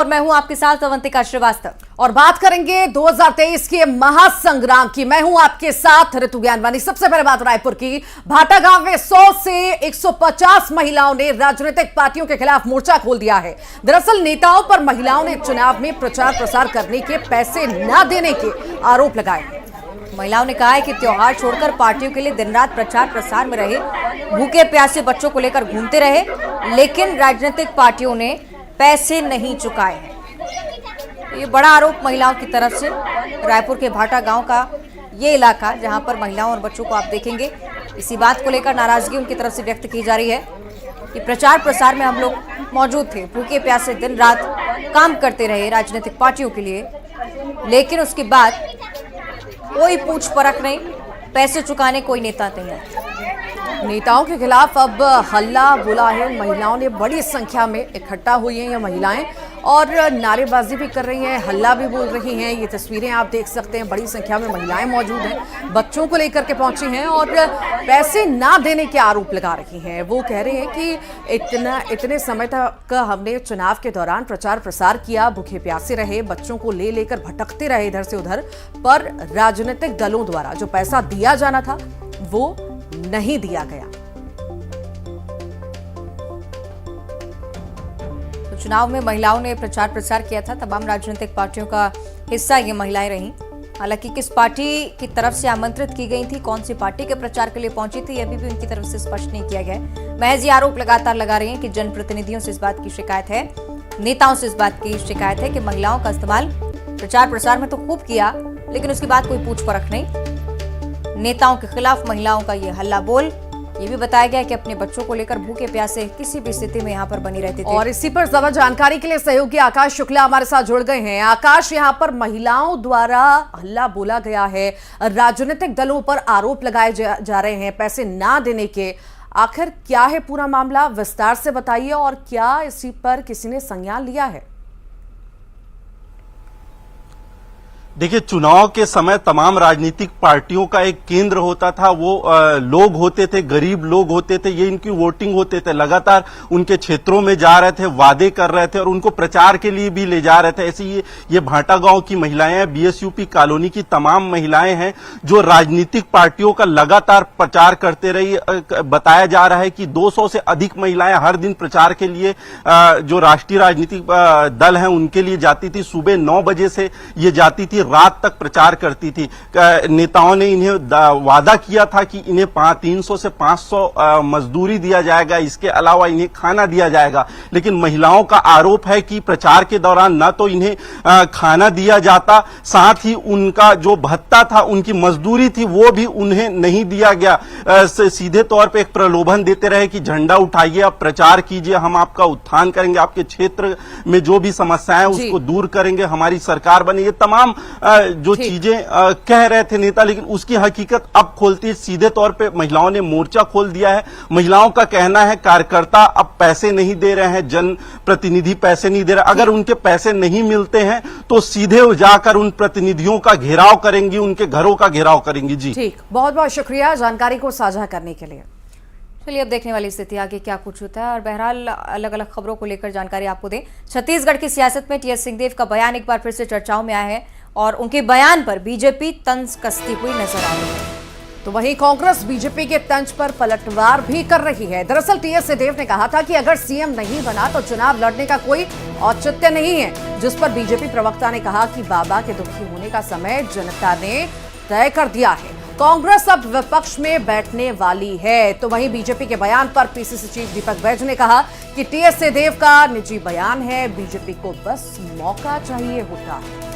और मैं हूं आपके साथ अवंतिका श्रीवास्तव और बात करेंगे 2023 के महासंग्राम की। मैं हूं आपके साथ ऋतु ज्ञानवानी। सबसे पहले बात रायपुर की। भाटा गांव में 100 से 150 महिलाओं ने राजनीतिक पार्टियों के खिलाफ मोर्चा खोल दिया है। दरअसल नेताओं पर महिलाओं ने चुनाव में प्रचार प्रसार करने के पैसे न देने के आरोप लगाए। महिलाओं ने कहा है कि त्योहार छोड़कर पार्टियों के लिए दिन रात प्रचार प्रसार में रहे, भूखे प्यासे बच्चों को लेकर घूमते रहे, लेकिन राजनीतिक पार्टियों ने पैसे नहीं चुकाए हैं। ये बड़ा आरोप महिलाओं की तरफ से। रायपुर के भाटा गांव का ये इलाका जहां पर महिलाओं और बच्चों को आप देखेंगे, इसी बात को लेकर नाराजगी उनकी तरफ से व्यक्त की जा रही है कि प्रचार प्रसार में हम लोग मौजूद थे, भूखे प्यासे दिन रात काम करते रहे राजनीतिक पार्टियों के लिए, लेकिन उसके बाद कोई पूछ परख नहीं, पैसे चुकाने कोई नेता नहीं है। नेताओं के खिलाफ अब हल्ला बोला है। महिलाओं ने बड़ी संख्या में इकट्ठा हुई हैं ये महिलाएं और नारेबाजी भी कर रही हैं, हल्ला भी बोल रही हैं। ये तस्वीरें आप देख सकते हैं, बड़ी संख्या में महिलाएं मौजूद हैं, बच्चों को लेकर के पहुंची हैं और पैसे ना देने के आरोप लगा रही हैं। वो कह रहे हैं कि इतने समय तक हमने चुनाव के दौरान प्रचार प्रसार किया, भूखे प्यासे रहे, बच्चों को ले लेकर भटकते रहे इधर से उधर, पर राजनीतिक दलों द्वारा जो पैसा दिया जाना था वो नहीं दिया गया। तो चुनाव में महिलाओं ने प्रचार प्रसार किया था, तमाम राजनीतिक पार्टियों का हिस्सा ये महिलाएं रहीं। हालांकि किस पार्टी की तरफ से आमंत्रित की गई थी, कौन सी पार्टी के प्रचार के लिए पहुंची थी, अभी भी उनकी तरफ से स्पष्ट नहीं किया गया है। महज ये आरोप लगातार लगा रही हैं कि जनप्रतिनिधियों से इस बात की शिकायत है, नेताओं से इस बात की शिकायत है कि महिलाओं का इस्तेमाल प्रचार प्रसार में तो खूब किया, लेकिन उसके बाद कोई पूछ परख नहीं। नेताओं के खिलाफ महिलाओं का ये हल्ला बोल। ये भी बताया गया कि अपने बच्चों को लेकर भूखे प्यासे किसी भी स्थिति में यहाँ पर बनी रहती थी। और इसी पर ज्यादा जानकारी के लिए सहयोगी आकाश शुक्ला हमारे साथ जुड़ गए हैं। आकाश, यहाँ पर महिलाओं द्वारा हल्ला बोला गया है, राजनीतिक दलों पर आरोप लगाए जा रहे हैं पैसे ना देने के। आखिर क्या है पूरा मामला, विस्तार से बताइए, और क्या इसी पर किसी ने संज्ञान लिया है? देखिए, चुनाव के समय तमाम राजनीतिक पार्टियों का एक केंद्र होता था, वो लोग होते थे, गरीब लोग होते थे, ये इनकी वोटिंग होते थे, लगातार उनके क्षेत्रों में जा रहे थे, वादे कर रहे थे और उनको प्रचार के लिए भी ले जा रहे थे। ऐसे ये भाटा गांव की महिलाएं हैं, बीएसयूपी कॉलोनी की तमाम महिलाएं हैं जो राजनीतिक पार्टियों का लगातार प्रचार करते रही। बताया जा रहा है कि 200 से अधिक महिलाएं हर दिन प्रचार के लिए जो राष्ट्रीय राजनीतिक दल हैं उनके लिए जाती थी। सुबह 9 बजे से ये जाती थी, रात तक प्रचार करती थी। नेताओं ने इन्हें वादा किया था कि इन्हें 300 से 500 मजदूरी दिया जाएगा, इसके अलावा इन्हें खाना दिया जाएगा। लेकिन महिलाओं का आरोप है कि प्रचार के दौरान न तो इन्हें खाना दिया जाता, साथ ही उनका जो भत्ता था, उनकी मजदूरी थी, वो भी उन्हें नहीं दिया गया। सीधे तौर पे एक प्रलोभन देते रहे कि झंडा उठाइए, आप प्रचार कीजिए, हम आपका उत्थान करेंगे, आपके क्षेत्र में जो भी समस्याएं उसको दूर करेंगे, हमारी सरकार बने। ये तमाम जो चीजें कह रहे थे नेता, लेकिन उसकी हकीकत अब खोलती। सीधे तौर पे महिलाओं ने मोर्चा खोल दिया है। महिलाओं का कहना है कार्यकर्ता अब पैसे नहीं दे रहे हैं, जनप्रतिनिधि पैसे नहीं दे रहे, अगर उनके पैसे नहीं मिलते हैं तो सीधे जाकर उन प्रतिनिधियों का घेराव करेंगी, उनके घरों का घेराव करेंगी। जी ठीक, बहुत बहुत शुक्रिया जानकारी को साझा करने के लिए। चलिए अब देखने वाली स्थिति आगे क्या कुछ होता है, और बहरहाल अलग अलग खबरों को लेकर जानकारी आपको दें। छत्तीसगढ़ की सियासत में टीएस सिंहदेव का बयान एक बार फिर से चर्चाओं में आया है और उनके बयान पर बीजेपी तंज कसती हुई नजर आ रही है। तो वहीं कांग्रेस बीजेपी के तंज पर पलटवार भी कर रही है। दरअसल टीएस सिंहदेव ने कहा था कि अगर सीएम नहीं बना तो चुनाव लड़ने का कोई औचित्य नहीं है, जिस पर बीजेपी प्रवक्ता ने कहा कि बाबा के दुखी होने का समय जनता ने तय कर दिया है, कांग्रेस अब विपक्ष में बैठने वाली है। तो वहीं बीजेपी के बयान पर पीसीसी चीफ दीपक बैज ने कहा कि टीएस सिंहदेव का निजी बयान है, बीजेपी को बस मौका चाहिए होता है।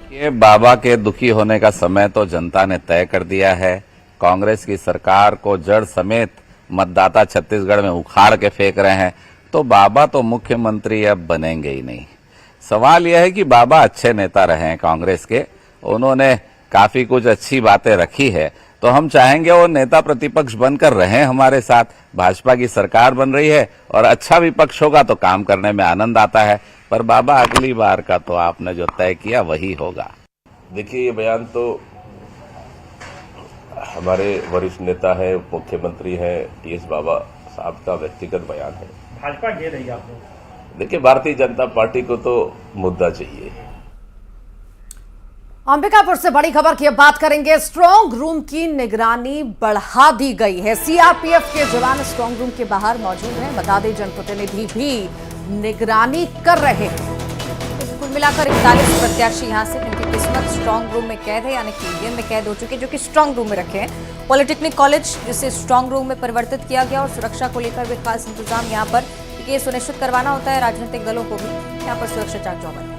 देखिए, बाबा के दुखी होने का समय तो जनता ने तय कर दिया है। कांग्रेस की सरकार को जड़ समेत मतदाता छत्तीसगढ़ में उखाड़ के फेंक रहे हैं, तो बाबा तो मुख्यमंत्री अब बनेंगे ही नहीं। सवाल यह है कि बाबा अच्छे नेता रहे हैं कांग्रेस के, उन्होंने काफी कुछ अच्छी बातें रखी है, तो हम चाहेंगे वो नेता प्रतिपक्ष बनकर रहें हमारे साथ। भाजपा की सरकार बन रही है और अच्छा विपक्ष होगा तो काम करने में आनंद आता है, पर बाबा अगली बार का तो आपने जो तय किया वही होगा। देखिए, ये बयान तो हमारे वरिष्ठ नेता है, मुख्यमंत्री हैं टीएस बाबा आपका व्यक्तिगत बयान है। भाजपा घेर रही है आप लोग। देखिए, भारतीय जनता पार्टी को तो मुद्दा चाहिए। अंबिकापुर से बड़ी खबर की अब बात करेंगे। स्ट्रांग रूम की निगरानी बढ़ा दी गई है। सीआरपीएफ के जवान स्ट्रांग रूम के बाहर मौजूद हैं। बता दें, जनप्रतिनिधि भी निगरानी कर रहे हैं। कुल मिलाकर 41 प्रत्याशी यहां से, जिनकी किस्मत स्ट्रांग रूम में कैद है, यानी कि ईवीएम में कैद हो चुके हैं, जो कि स्ट्रांग रूम में रखे हैं। पॉलिटेक्निक कॉलेज जिसे स्ट्रांग रूम में परिवर्तित किया गया और सुरक्षा को लेकर भी खास इंतजाम यहाँ पर, क्योंकि ये सुनिश्चित करवाना होता है राजनीतिक दलों को भी यहाँ पर सुरक्षा चाक चौबंद है।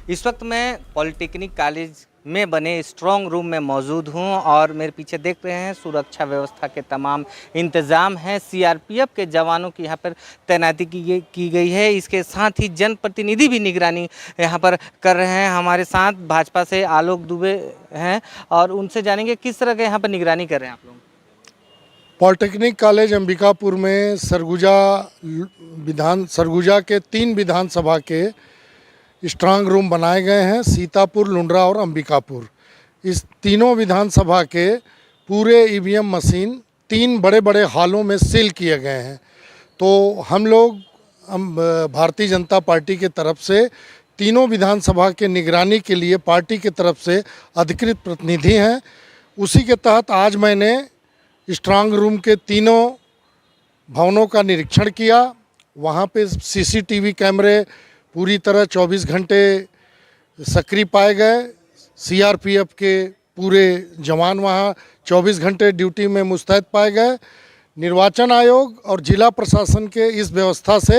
इस वक्त मैं पॉलिटेक्निक कॉलेज में बने स्ट्रांग रूम में मौजूद हूं और मेरे पीछे देख रहे हैं सुरक्षा व्यवस्था के तमाम इंतजाम हैं। सीआरपीएफ के जवानों की यहां पर तैनाती की गई है। इसके साथ ही जनप्रतिनिधि भी निगरानी यहां पर कर रहे हैं। हमारे साथ भाजपा से आलोक दुबे हैं और उनसे जानेंगे किस तरह के यहाँ पर निगरानी कर रहे हैं आप लोग। पॉलिटेक्निक कॉलेज अंबिकापुर में सरगुजा के 3 विधानसभा के स्ट्रांग रूम बनाए गए हैं। सीतापुर, लुंड्रा और अंबिकापुर, इस तीनों विधानसभा के पूरे ईवीएम मशीन 3 बड़े बड़े हॉलों में सील किए गए हैं। तो हम लोग भारतीय जनता पार्टी के तरफ से तीनों विधानसभा के निगरानी के लिए पार्टी की तरफ से अधिकृत प्रतिनिधि हैं। उसी के तहत आज मैंने स्ट्रांग रूम के तीनों भवनों का निरीक्षण किया। वहाँ पे सीसीटीवी कैमरे पूरी तरह 24 घंटे सक्रिय पाए गए। सीआरपीएफ के पूरे जवान वहाँ 24 घंटे ड्यूटी में मुस्तैद पाए गए। निर्वाचन आयोग और जिला प्रशासन के इस व्यवस्था से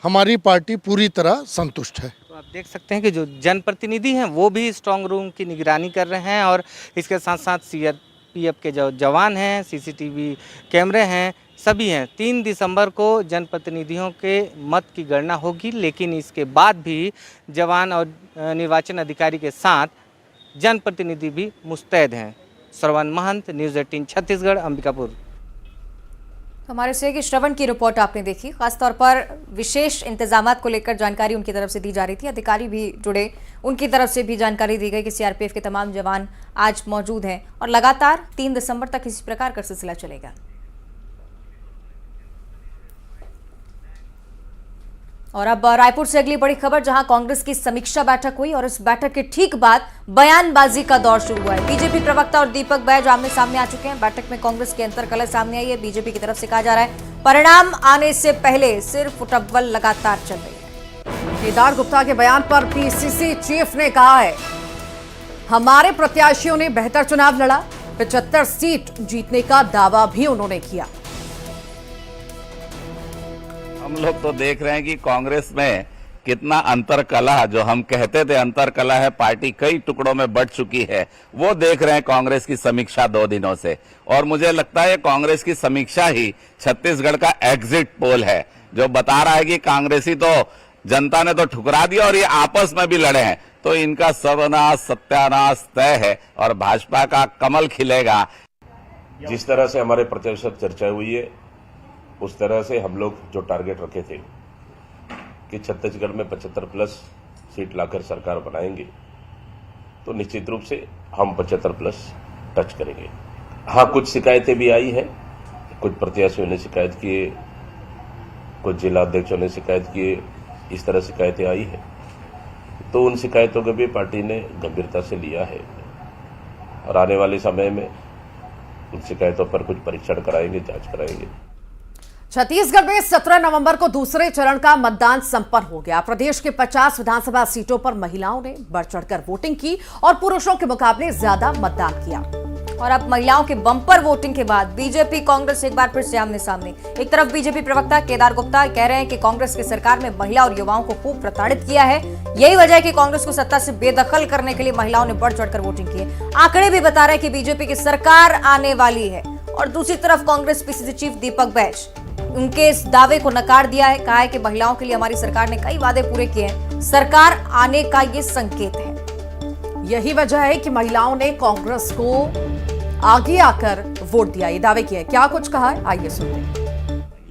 हमारी पार्टी पूरी तरह संतुष्ट है। तो आप देख सकते हैं कि जो जनप्रतिनिधि हैं वो भी स्ट्रांग रूम की निगरानी कर रहे हैं और इसके साथ साथ सीआरपीएफ के जो जवान हैं, सीसीटीवी कैमरे हैं, सभी हैं। 3 दिसंबर को जनप्रतिनिधियों के मत की गणना होगी, लेकिन इसके बाद भी जवान और निर्वाचन अधिकारी के साथ जनप्रतिनिधि भी मुस्तैद हैं। श्रवण महंत, न्यूज़ 18 छत्तीसगढ़, अंबिकापुर। हमारे सहयोगी श्रवण की रिपोर्ट आपने देखी। खासतौर पर विशेष इंतजामात को लेकर जानकारी उनकी तरफ से दी जा रही थी। अधिकारी भी जुड़े, उनकी तरफ से भी जानकारी दी गई कि सीआरपीएफ के तमाम जवान आज मौजूद हैं और लगातार 3 दिसंबर तक इसी प्रकार का सिलसिला चलेगा। और अब रायपुर से अगली बड़ी खबर, जहां कांग्रेस की समीक्षा बैठक हुई और इस बैठक के ठीक बाद बयानबाजी का दौर शुरू हुआ है। बीजेपी प्रवक्ता और दीपक बैज आमने सामने आ चुके हैं। बैठक में कांग्रेस की अंतर्कलह सामने आई है। बीजेपी की तरफ से कहा जा रहा है परिणाम आने से पहले सिर्फ उठब्बल लगातार चल रही है। केदार गुप्ता के बयान पर पीसीसी चीफ ने कहा है, हमारे प्रत्याशियों ने बेहतर चुनाव लड़ा। 75 सीट जीतने का दावा भी उन्होंने किया। हम लोग तो देख रहे हैं कि कांग्रेस में कितना अंतरकलह, जो हम कहते थे अंतरकलह है, पार्टी कई टुकड़ों में बंट चुकी है, वो देख रहे हैं कांग्रेस की समीक्षा 2 दिनों से। और मुझे लगता है कांग्रेस की समीक्षा ही छत्तीसगढ़ का एग्जिट पोल है, जो बता रहा है कि कांग्रेसी तो जनता ने तो ठुकरा दिया और ये आपस में भी लड़े हैं, तो इनका सर्वनाश सत्यानाश तय है और भाजपा का कमल खिलेगा। जिस तरह से हमारे प्रत्याशी चर्चा हुई है, उस तरह से हम लोग जो टारगेट रखे थे कि छत्तीसगढ़ में 75+ सीट लाकर सरकार बनाएंगे, तो निश्चित रूप से हम 75+ टच करेंगे। हाँ, कुछ शिकायतें भी आई है, कुछ प्रत्याशियों ने शिकायत किए, कुछ जिला अध्यक्षों ने शिकायत किए, इस तरह शिकायतें आई है। तो उन शिकायतों को भी पार्टी ने गंभीरता से लिया है और आने वाले समय में उन शिकायतों पर कुछ परीक्षण कराएंगे, जांच कराएंगे। छत्तीसगढ़ में 17 नवंबर को दूसरे चरण का मतदान संपन्न हो गया। प्रदेश के 50 विधानसभा सीटों पर महिलाओं ने बढ़ चढ़कर वोटिंग की और पुरुषों के मुकाबले ज्यादा मतदान किया। और अब महिलाओं के बम्पर वोटिंग के बाद बीजेपी कांग्रेस एक बार फिर से आमने सामने। एक तरफ बीजेपी प्रवक्ता केदार गुप्ता कह रहे हैं कि कांग्रेस की सरकार में महिला और युवाओं को खूब प्रताड़ित किया है, यही वजह है कि कांग्रेस को सत्ता से बेदखल करने के लिए महिलाओं ने बढ़ चढ़कर वोटिंग की है। आंकड़े भी बता रहे हैं कि बीजेपी की सरकार आने वाली है। और दूसरी तरफ कांग्रेस पीसीसी चीफ दीपक बैज, उनके इस दावे को नकार दिया है। कहा है कि महिलाओं के लिए हमारी सरकार ने कई वादे पूरे किए हैं, सरकार आने का ये संकेत है। यही वजह है कि महिलाओं ने कांग्रेस को आगे आकर वोट दिया, ये दावे किए। क्या कुछ कहा है, आइए सुनते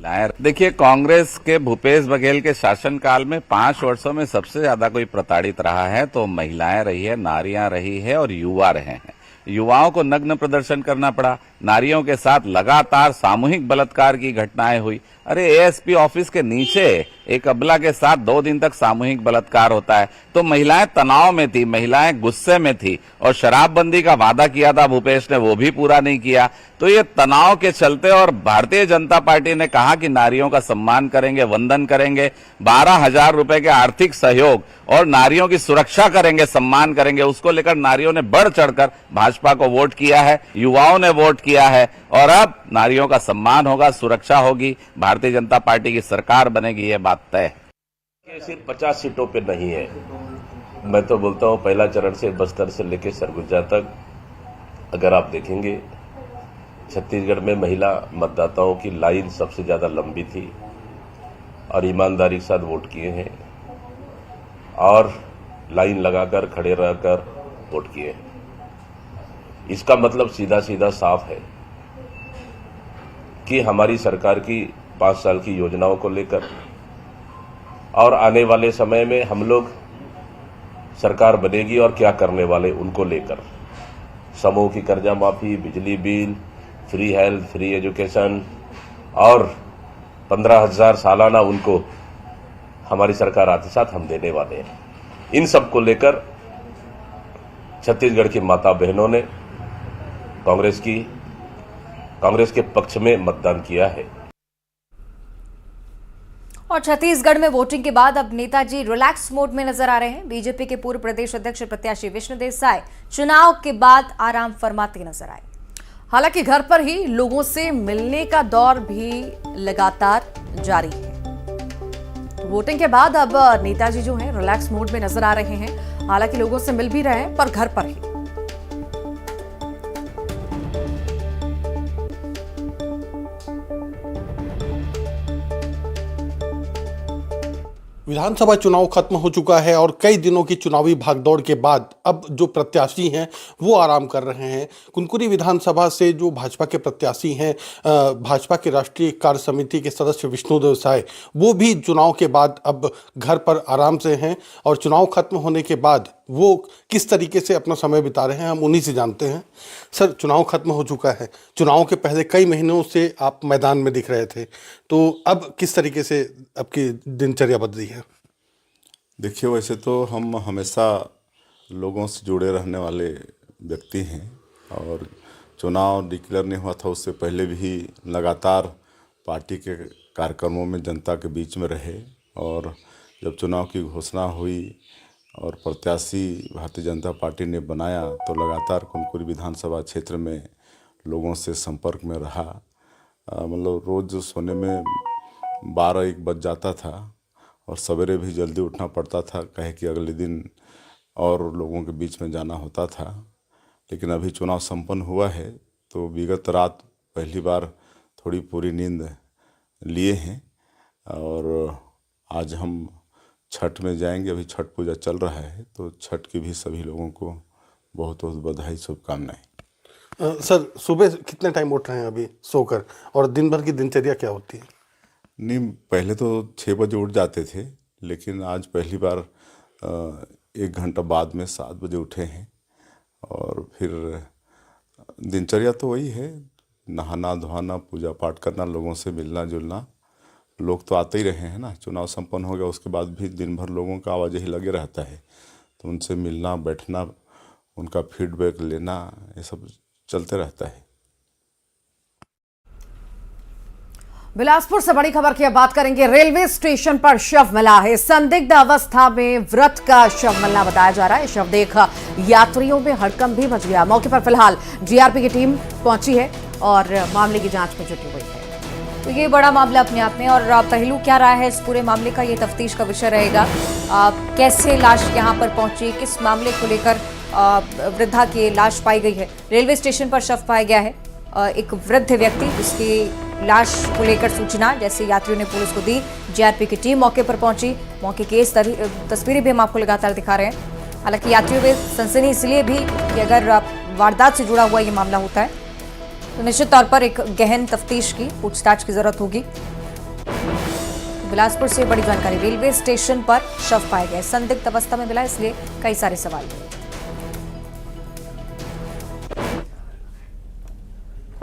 हैं। देखिए, कांग्रेस के भूपेश बघेल के शासनकाल में 5 वर्षों में सबसे ज्यादा कोई प्रताड़ित रहा है तो महिलाएं रही है, नारियां रही है और युवा रहे हैं। युवाओं को नग्न प्रदर्शन करना पड़ा, नारियों के साथ लगातार सामूहिक बलात्कार की घटनाएं हुई। अरे एएसपी ऑफिस के नीचे एक अबला के साथ 2 दिन तक सामूहिक बलात्कार होता है। तो महिलाएं तनाव में थी, महिलाएं गुस्से में थी, और शराबबंदी का वादा किया था भूपेश ने, वो भी पूरा नहीं किया। तो ये तनाव के चलते, और भारतीय जनता पार्टी ने कहा कि नारियों का सम्मान करेंगे, वंदन करेंगे, 12,000 रुपए के आर्थिक सहयोग और नारियों की सुरक्षा करेंगे, सम्मान करेंगे, उसको लेकर नारियों ने बढ़ चढ़कर भाजपा को वोट किया है, युवाओं ने वोट किया है। और अब नारियों का सम्मान होगा, सुरक्षा होगी, भारतीय जनता पार्टी की सरकार बनेगी, ये बात तय है। सिर्फ 50 सीटों पे नहीं है, मैं तो बोलता हूं पहला चरण से बस्तर से लेकर सरगुजा तक अगर आप देखेंगे, छत्तीसगढ़ में महिला मतदाताओं की लाइन सबसे ज्यादा लंबी थी और ईमानदारी के साथ वोट किए हैं और लाइन लगाकर खड़े रहकर वोट किए हैं। इसका मतलब सीधा सीधा साफ है कि हमारी सरकार की 5 साल की योजनाओं को लेकर और आने वाले समय में हम लोग सरकार बनेगी और क्या करने वाले उनको लेकर, समूह की कर्जा माफी, बिजली bill, free health, free education और 15,000 सालाना उनको हमारी सरकार आते साथ हम देने वाले हैं। इन सब को लेकर छत्तीसगढ़ की माता बहनों ने कांग्रेस के पक्ष में मतदान किया है। और छत्तीसगढ़ में वोटिंग के बाद अब नेताजी रिलैक्स मोड में नजर आ रहे हैं। बीजेपी के पूर्व प्रदेश अध्यक्ष प्रत्याशी विष्णु देसाई चुनाव के बाद आराम फरमाते नजर आए। हालांकि घर पर ही लोगों से मिलने का दौर भी लगातार जारी है। वोटिंग के बाद अब नेताजी जो हैं रिलैक्स मोड में नजर आ रहे हैं। हालांकि लोगों से मिल भी रहे हैं, पर घर पर ही। विधानसभा चुनाव खत्म हो चुका है और कई दिनों की चुनावी भागदौड़ के बाद अब जो प्रत्याशी हैं वो आराम कर रहे हैं। कुनकुरी विधानसभा से जो भाजपा के प्रत्याशी हैं, भाजपा के राष्ट्रीय कार्य समिति के सदस्य विष्णु देसाई, वो भी चुनाव के बाद अब घर पर आराम से हैं और चुनाव खत्म होने के बाद वो किस तरीके से अपना समय बिता रहे हैं हम उन्हीं से जानते हैं। सर, चुनाव खत्म हो चुका है, चुनाव के पहले कई महीनों से आप मैदान में दिख रहे थे, तो अब किस तरीके से आपकी दिनचर्या बदली है? देखिए, वैसे तो हम हमेशा लोगों से जुड़े रहने वाले व्यक्ति हैं और चुनाव डिक्लेयर नहीं हुआ था उससे पहले भी लगातार पार्टी के कार्यक्रमों में जनता के बीच में रहे। और जब चुनाव की घोषणा हुई और प्रत्याशी भारतीय जनता पार्टी ने बनाया तो लगातार कुनकुरी विधानसभा क्षेत्र में लोगों से संपर्क में रहा। मतलब रोज़ सोने में 12-1 बज जाता था और सवेरे भी जल्दी उठना पड़ता था, कहे कि अगले दिन और लोगों के बीच में जाना होता था। लेकिन अभी चुनाव संपन्न हुआ है तो विगत रात पहली बार थोड़ी पूरी नींद लिए हैं और आज हम छठ में जाएंगे। अभी छठ पूजा चल रहा है तो छठ की भी सभी लोगों को बहुत बहुत बधाई, शुभकामनाएं। सर, सुबह कितने टाइम उठ रहे हैं अभी सोकर और दिन भर की दिनचर्या क्या होती है? नहीं, पहले तो 6 बजे उठ जाते थे, लेकिन आज पहली बार 1 घंटा बाद में 7 बजे उठे हैं। और फिर दिनचर्या तो वही है, नहाना धोना, पूजा पाठ करना, लोगों से मिलना जुलना। लोग तो आते ही रहे हैं ना, चुनाव संपन्न हो गया उसके बाद भी दिन भर लोगों का आवाजाही लगे रहता है, तो उनसे मिलना बैठना, उनका फीडबैक लेना, ये सब चलते रहता है। बिलासपुर से बड़ी खबर की अब बात करेंगे। रेलवे स्टेशन पर शव मिला है। संदिग्ध अवस्था में व्रत का शव मिलना बताया जा रहा है। शव देख यात्रियों में हड़कंप भी मच गया। मौके पर फिलहाल जीआरपी की टीम पहुंची है और मामले की जांच में जुटी हुई है। तो ये बड़ा मामला अपने आप में, और पहलू क्या रहा है इस पूरे मामले का, ये तफ्तीश का विषय रहेगा। कैसे लाश यहाँ पर पहुंची, किस मामले को लेकर वृद्धा की लाश पाई गई है। रेलवे स्टेशन पर शव पाया गया है, एक वृद्ध व्यक्ति, उसकी लाश को लेकर सूचना जैसे यात्रियों ने पुलिस को दी। जीआरपी की टीम मौके पर पहुंची। मौके की इस तस्वीरें भी हम आपको लगातार दिखा रहे हैं। हालांकि यात्रियों में सनसनी इसलिए भी कि अगर वारदात से जुड़ा हुआ ये मामला होता है तो निश्चित तौर पर एक गहन तफ्तीश की, पूछताछ की जरूरत होगी। बिलासपुर से बड़ी जानकारी। रेलवे स्टेशन पर शव पाया गया, संदिग्ध अवस्था में मिला, इसलिए कई सारे सवाल।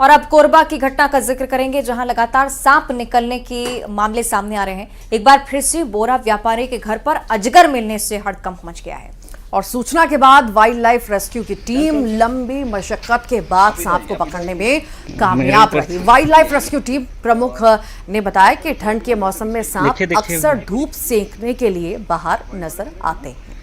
और अब कोरबा की घटना का जिक्र करेंगे, जहां लगातार सांप निकलने के मामले सामने आ रहे हैं। एक बार फिर से बोरा व्यापारी के घर पर अजगर मिलने से हड़कंप मच गया है। और सूचना के बाद वाइल्ड लाइफ रेस्क्यू की टीम लंबी मशक्कत के बाद सांप को पकड़ने में कामयाब रही। वाइल्ड लाइफ रेस्क्यू टीम प्रमुख ने बताया कि ठंड के मौसम में सांप अक्सर धूप सेंकने के लिए बाहर नजर आते हैं।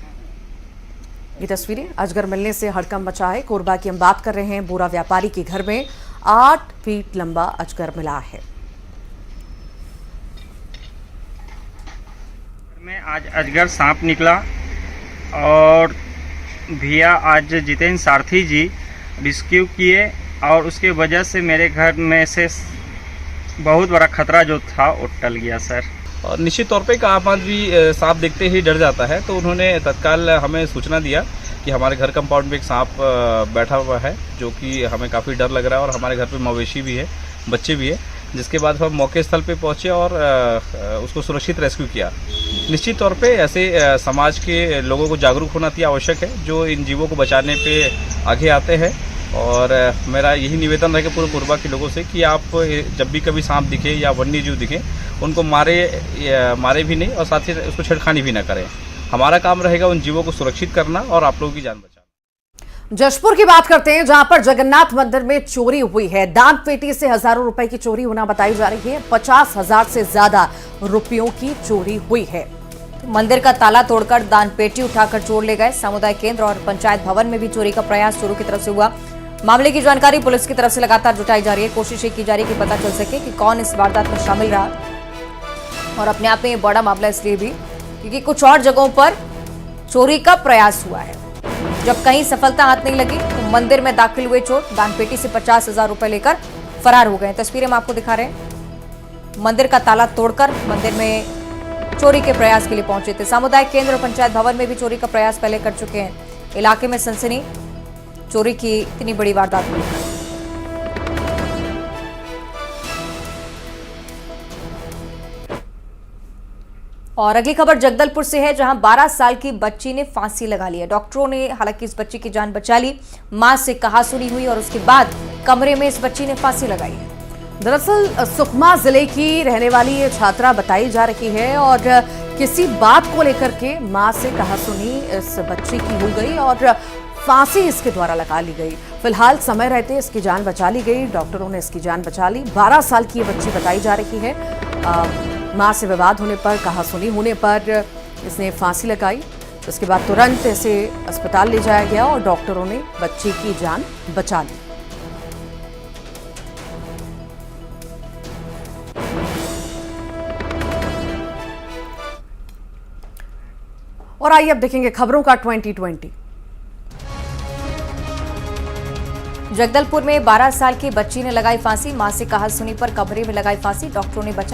ये तस्वीरें अजगर मिलने से हड़कंप मचा है। कोरबा की हम बात कर रहे हैं। बोरा व्यापारी के घर में 8 फीट लंबा अजगर मिला है। में आज अजगर सांप निकला और भैया आज जितेंद्र सारथी जी रेस्क्यू किए और उसके वजह से मेरे घर में से बहुत बड़ा खतरा जो था वो टल गया सर। और निश्चित तौर पे एक आम आदमी सांप देखते ही डर जाता है, तो उन्होंने तत्काल हमें सूचना दिया कि हमारे घर कंपाउंड में एक सांप बैठा हुआ है, जो कि हमें काफ़ी डर लग रहा है और हमारे घर पे मवेशी भी है, बच्चे भी है। जिसके बाद हम मौके स्थल पे पहुंचे और उसको सुरक्षित रेस्क्यू किया। निश्चित तौर पे ऐसे समाज के लोगों को जागरूक होना अति आवश्यक है, जो इन जीवों को बचाने पे आगे आते हैं। और मेरा यही निवेदन रहेगा पूरे कोरबा के लोगों से कि आप जब भी कभी सांप दिखे या वन्य जीव दिखे, उनको मारे भी नहीं और साथ ही उसको छेड़खानी भी ना करें। हमारा काम रहेगा उन जीवों को सुरक्षित करना और आप लोगों की जान बचाना। जशपुर की बात करते हैं, जहां पर जगन्नाथ मंदिर में चोरी हुई है। दान पेटी से हजारों रुपए की चोरी होना बताई जा रही है। 50,000 से ज्यादा रुपयों की चोरी हुई है। मंदिर का ताला तोड़कर दान पेटी उठाकर चोर ले गए। सामुदायिक केंद्र और पंचायत भवन में भी चोरी का प्रयास चोरों की तरफ से हुआ। मामले की जानकारी पुलिस की तरफ से लगातार जुटाई जा रही है। कोशिश की जा रही है कि पता चल सके कि कौन इस वारदात में शामिल रहा। और अपने आप में ये बड़ा मामला इसलिए भी क्योंकि कुछ और जगहों पर चोरी का प्रयास हुआ है। जब कहीं सफलता हाथ नहीं लगी तो मंदिर में दाखिल हुए चोर दान पेटी से 50,000 रुपए लेकर फरार हो गए। तस्वीरें हम आपको दिखा रहे हैं। मंदिर का ताला तोड़कर मंदिर में चोरी के प्रयास के लिए पहुंचे थे। सामुदायिक केंद्र और पंचायत भवन में भी चोरी का प्रयास पहले कर चुके हैं। इलाके में सनसनी, चोरी की इतनी बड़ी वारदात हुई। और अगली खबर जगदलपुर से है, जहां 12 साल की बच्ची ने फांसी लगा ली है। डॉक्टरों ने हालांकि इस बच्ची की जान बचा ली। मां से कहासुनी हुई और उसके बाद कमरे में इस बच्ची ने फांसी लगाई है। दरअसल सुकमा जिले की रहने वाली ये छात्रा बताई जा रही है और किसी बात को लेकर के मां से कहासुनी इस बच्ची की हो गई और फांसी इसके द्वारा लगा ली गई। फिलहाल समय रहते इसकी जान बचा ली गई। डॉक्टरों ने इसकी जान बचा ली। 12 साल की ये बच्ची बताई जा रही है। मां से विवाद होने पर, कहासुनी होने पर इसने फांसी लगाई। उसके बाद तुरंत इसे अस्पताल ले जाया गया और डॉक्टरों ने बच्ची की जान बचा ली। और आइए अब देखेंगे खबरों का 2020। जगदलपुर में 12 साल की बच्ची ने लगाई फांसी। मां से कहासुनी पर कमरे में लगाई फांसी। डॉक्टरों ने बचा